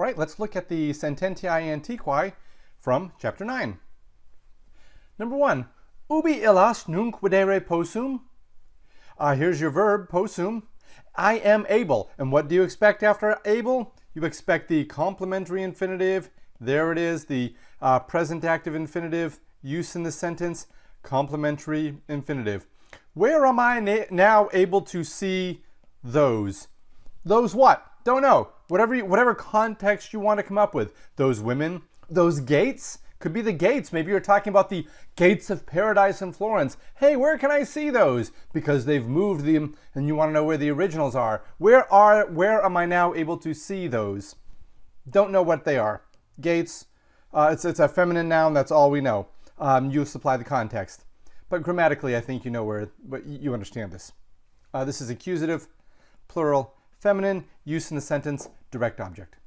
right, let's look at the Sententiae Antiquae from chapter 9. Number 1, ubi illas nunc videre possum? Here's your verb, possum. I am able. And what do you expect after able? You expect the complementary infinitive. There it is, the present active infinitive, use in the sentence, complementary infinitive. Where am I now able to see those? Those what? Don't know. Whatever context you want to come up with. Those women, those gates, could be the gates. Maybe you're talking about the gates of paradise in Florence. Hey, where can I see those? Because they've moved them and you want to know where the originals are. Where am I now able to see those? Don't know what they are. Gates, it's a feminine noun, that's all we know. You supply the context. But grammatically, I think you know but you understand this. This is accusative, plural, feminine, use in the sentence, direct object.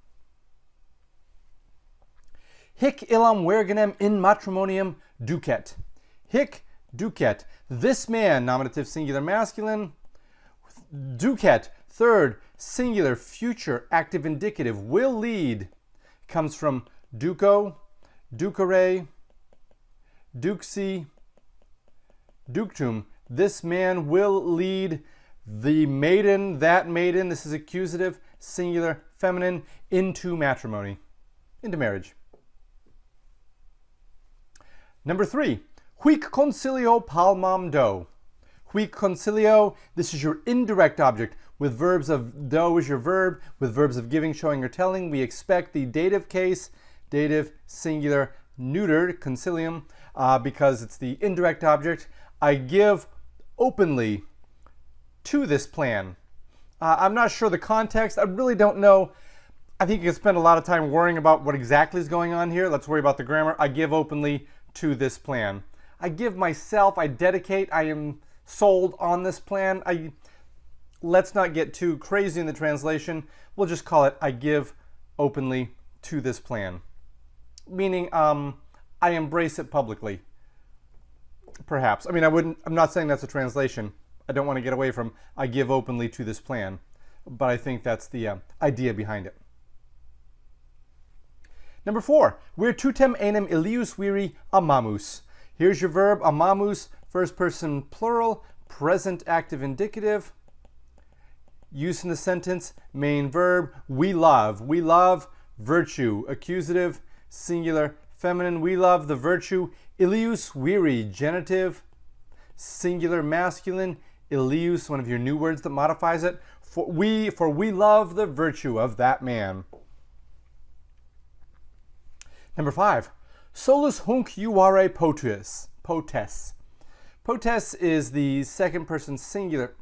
Hic illam virginem in matrimonium ducet. Hic ducet. This man, nominative singular masculine. Ducet, third, singular, future, active indicative, will lead. Comes from duco, ducere, duxi, ductum. This man will lead the maiden, that maiden, this is accusative, singular, feminine, into matrimony, into marriage. Number 3, huic concilio palmam do. Huic concilio, this is your indirect object. With verbs of do is your verb, with verbs of giving, showing, or telling, we expect the dative case, dative, singular, neutered, concilium, because it's the indirect object. I give openly to this plan. I'm not sure the context. I really don't know. I think you can spend a lot of time worrying about what exactly is going on here. Let's worry about the grammar. I give openly to this plan. I give myself, I dedicate, I am sold on this plan. Let's not get too crazy in the translation. We'll just call it, I give openly to this plan. Meaning, I embrace it publicly. Perhaps. I mean, I'm not saying that's a translation. I don't want to get away from, I give openly to this plan. But I think that's the idea behind it. Number 4, virtutem enim ilius viri amamus. Here's your verb, amamus, first person plural, present active indicative. Use in the sentence, main verb, we love. We love virtue, accusative, singular, feminine. We love the virtue. Ilius viri, genitive, singular, masculine. Ilius, one of your new words that modifies it. For we love the virtue of that man. Number 5, solus hunc iuvare potes. Potes. Potes is the second person singular,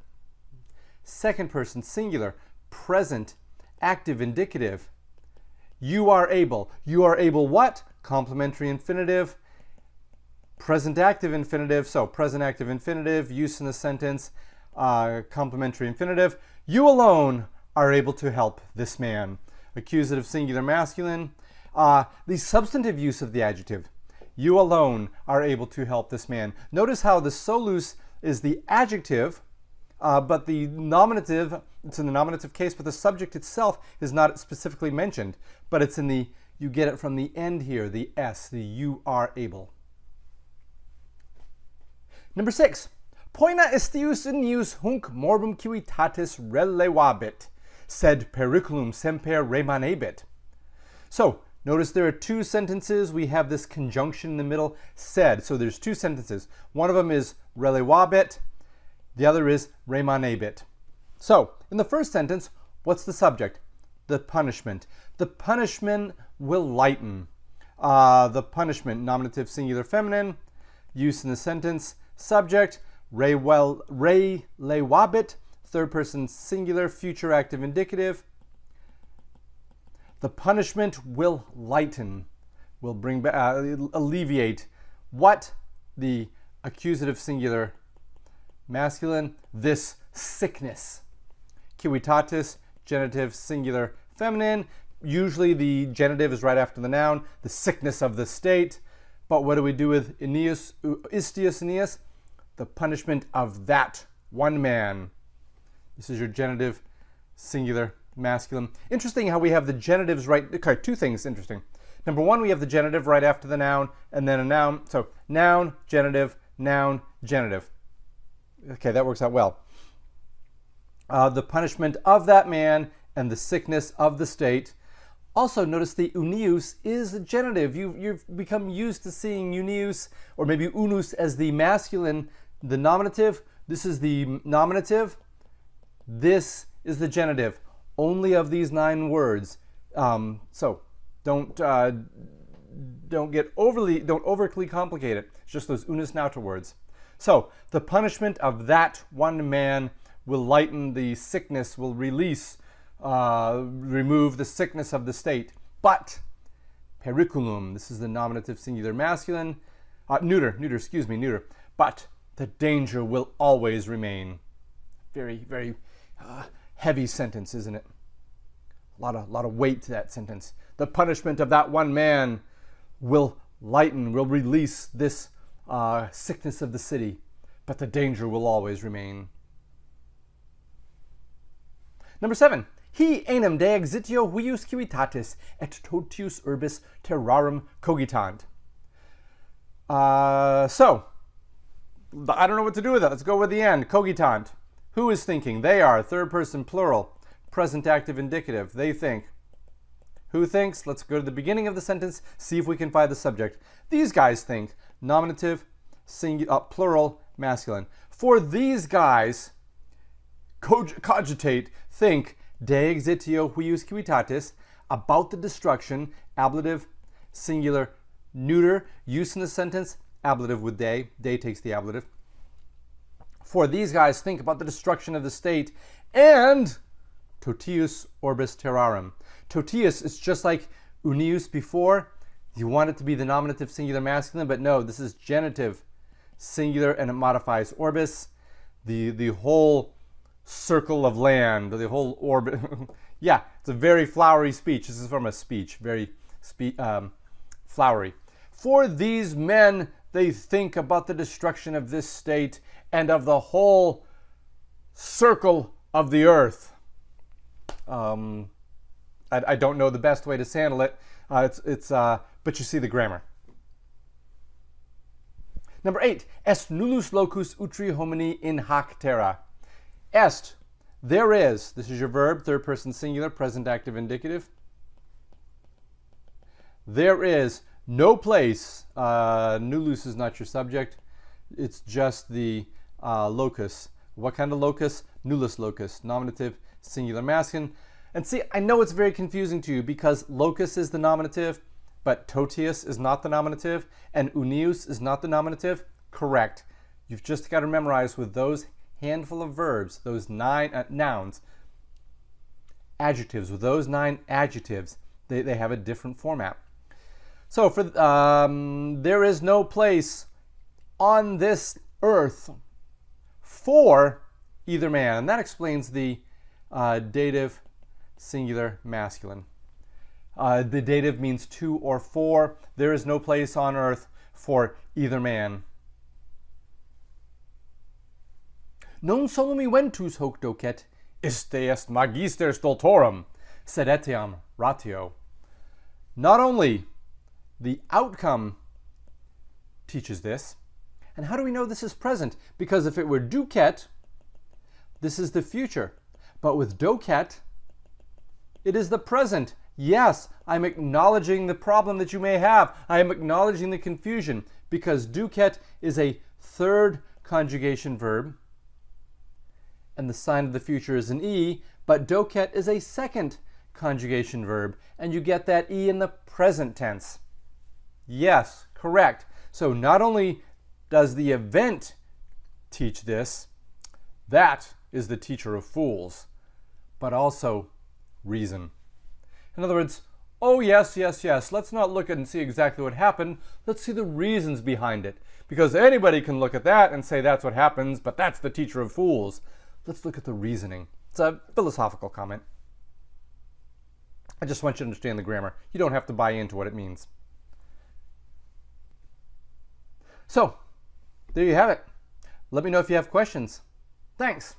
present, active indicative. You are able. You are able what? Complementary infinitive, present active infinitive. So present active infinitive, use in the sentence, complementary infinitive. You alone are able to help this man. Accusative singular masculine. The substantive use of the adjective. You alone are able to help this man. Notice how the solus is the adjective, but the nominative, it's in the nominative case, but the subject itself is not specifically mentioned. But it's in the, you get it from the end here, the S, the you are able. Number 6, poena estius inius hunc morbum civitatis relevabit, sed periculum semper remanebit. So, notice there are 2 sentences. We have this conjunction in the middle, said. So there's 2 sentences. One of them is relevabit. The other is remanebit. So, in the first sentence, what's the subject? The punishment. The punishment will lighten. The punishment, nominative singular feminine. Use in the sentence. Subject, relevabit. Third person singular, future active indicative. The punishment will lighten, will bring back, alleviate. What? The accusative singular masculine, this sickness. Civitatis, genitive singular feminine. Usually the genitive is right after the noun, the sickness of the state. But what do we do with Aeneas, istius Aeneas? The punishment of that one man. This is your genitive singular masculine. Interesting how we have the genitives right. Okay, two things interesting. Number one, we have the genitive right after the noun, and then a noun. So noun, genitive, genitive. Okay, that works out well. The punishment of that man and the sickness of the state. Also, notice the unius is the genitive. You've become used to seeing unius or maybe unus as the masculine, the nominative. This is the nominative. This is the genitive. Only of these 9 words. So don't overly complicate it. It's just those unus nauta words. So the punishment of that one man will lighten the sickness, will release, remove the sickness of the state. But periculum, this is the nominative singular masculine, neuter. But the danger will always remain. Very, very heavy sentence, isn't it? A lot of weight to that sentence. The punishment of that one man will lighten, will release this sickness of the city, but the danger will always remain. Number 7. He enim de exitio huius civitatis et totius urbis terrarum cogitant. So, I don't know what to do with that. Let's go with the end. Cogitant. Who is thinking? They are. Third person plural. Present active indicative. They think. Who thinks? Let's go to the beginning of the sentence, see if we can find the subject. These guys think. Nominative, plural, masculine. For these guys, cogitate, think, de exitio huius civitatis, about the destruction, ablative, singular, neuter, use in the sentence, ablative with de takes the ablative. For these guys think about the destruction of the state, and totius orbis terrarum. Totius is just like unius before. You want it to be the nominative singular masculine, but no, this is genitive singular and it modifies orbis. The whole circle of land, the whole orbit. Yeah, it's a very flowery speech. This is from a speech, very flowery. For these men, they think about the destruction of this state and of the whole circle of the earth. I don't know the best way to handle it. But you see the grammar. Number 8. Est nullus locus utri homini in hac terra. Est, there is. This is your verb, third person singular, present active indicative. There is no place. Nullus is not your subject. It's just the locus. What kind of locus? Nullus locus. Nominative, singular, masculine. And see, I know it's very confusing to you because locus is the nominative, but totius is not the nominative, and unius is not the nominative. Correct. You've just got to memorize with those handful of verbs, those 9 nouns, adjectives. With those 9 adjectives, they have a different format. So for there is no place on this earth for either man, and that explains the dative singular masculine. The dative means to or for. There is no place on earth for either man. Non solum ventus hoc docet, iste est magister stultorum, sed etiam ratio. Not only the outcome teaches this, and how do we know this is present? Because if it were ducet, this is the future. But with docet, it is the present. Yes, I'm acknowledging the problem that you may have. I am acknowledging the confusion because ducet is a third conjugation verb and the sign of the future is an E, but docet is a second conjugation verb and you get that E in the present tense. Yes, correct. So not only does the event teach this, that is the teacher of fools, but also reason. In other words, oh yes, let's not look at and see exactly what happened. Let's see the reasons behind it. Because anybody can look at that and say that's what happens, but that's the teacher of fools. Let's look at the reasoning. It's a philosophical comment. I just want you to understand the grammar. You don't have to buy into what it means. So, there you have it. Let me know if you have questions. Thanks.